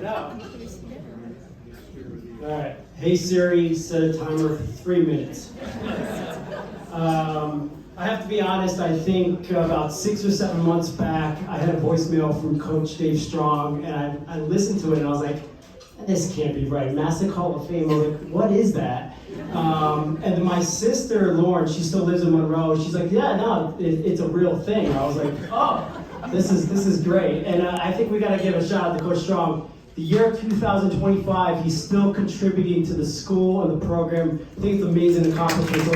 All right. Hey Siri, set a timer for 3 minutes. I have to be honest, I think about 6 or 7 months back, I had a voicemail from Coach Dave Strong, and I listened to it and I was like, this can't be right. Masuk Hall of Fame. I was like, what is that? And then my sister, Lauren, she still lives in Monroe. She's like, yeah, no, it's a real thing. I was like, oh, this is great. And I think we got to give a shout out to Coach Strong. The year 2025, he's still contributing to the school and the program. I think it's an amazing accomplishment. So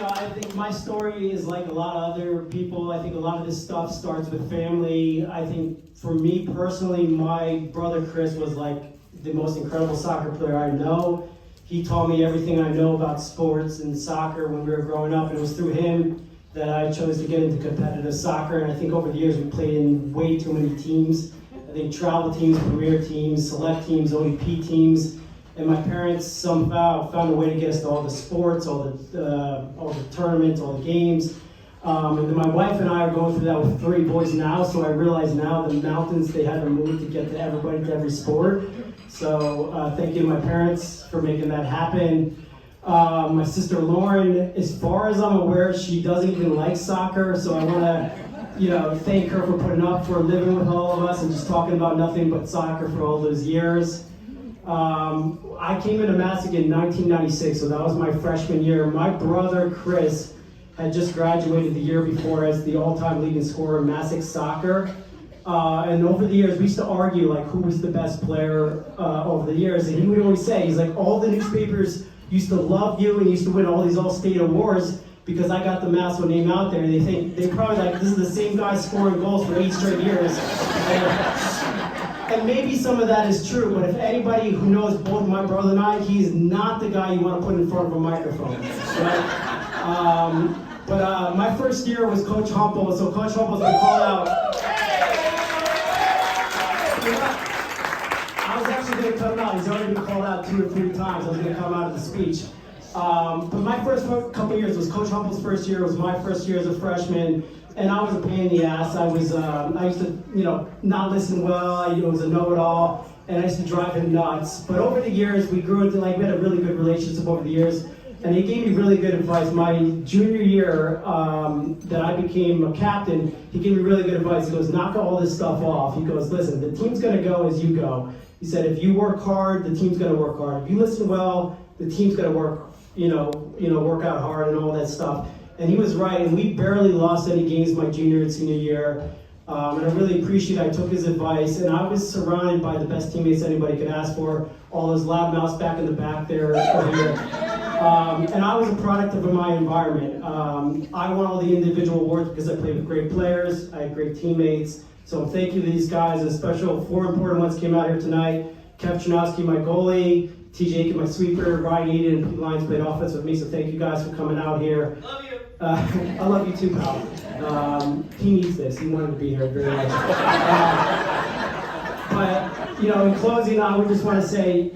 I think my story is like a lot of other people. I think a lot of this stuff starts with family. I think for me personally, my brother Chris was like the most incredible soccer player I know. He taught me everything I know about sports and soccer when we were growing up, and it was through him that I chose to get into competitive soccer. And I think over the years we played in way too many teams. I think travel teams, premier teams, select teams, OEP teams. And my parents somehow found a way to get us to all the sports, all the tournaments, all the games. And then my wife and I are going through that with 3 boys now, so I realize now the mountains they had to move to get to everybody to every sport. So thank you to my parents for making that happen. My sister Lauren, as far as I'm aware, she doesn't even like soccer, so I want to thank her for putting up for living with all of us and just talking about nothing but soccer for all those years. I came into Masuk in 1996, so that was my freshman year. My brother Chris had just graduated the year before as the all-time leading scorer in Masuk soccer. And over the years, we used to argue like who was the best player over the years, and he would always say, he's like, all the newspapers used to love you and used to win all these all-state awards because I got the Masso name out there, and they think they probably like this is the same guy scoring goals for 8 straight years. And maybe some of that is true, but if anybody who knows both my brother and I, he's not the guy you want to put in front of a microphone. Right? But my first year was Coach Trumbull, so Coach Trumble's been called out. I was actually going to come out. He's already been called out 2 or 3 times. I was going to come out of the speech. But my first couple years was Coach Humple's first year. It was my first year as a freshman, and I was a pain in the ass. I used to, not listen well. I was a know-it-all, and I used to drive him nuts. But over the years, we grew into we had a really good relationship over the years, and he gave me really good advice. My junior year that I became a captain, he gave me really good advice. He goes, knock all this stuff off. He goes, listen, the team's going to go as you go. He said, if you work hard, the team's going to work hard. If you listen well, the team's going to work, work out hard and all that stuff. And he was right, and we barely lost any games my junior and senior year. And I really appreciate I took his advice, and I was surrounded by the best teammates anybody could ask for. All those loudmouths back in the back there over here. And I was a product of my environment. I won all the individual awards because I played with great players, I had great teammates. So thank you to these guys. A special 4 important ones came out here tonight. Kev Chernovsky, my goalie, TJ Aiken, my sweeper, Ryan Eden and Pete Lyons played offense with me, so thank you guys for coming out here. Love you. I love you too, pal. He needs this. He wanted to be here very much. But, in closing, I would just want to say,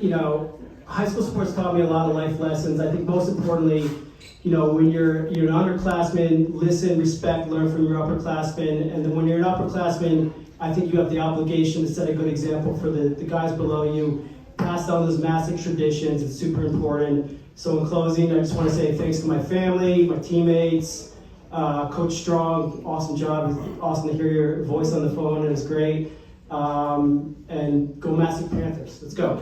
high school sports taught me a lot of life lessons. I think most importantly, when you're an underclassman, listen, respect, learn from your upperclassmen. And then when you're an upperclassman, I think you have the obligation to set a good example for the guys below you. Pass down those massive traditions. It's super important. So in closing, I just want to say thanks to my family, my teammates, Coach Strong, awesome job. It was awesome to hear your voice on the phone. It was great. And go Masuk Panthers. Let's go.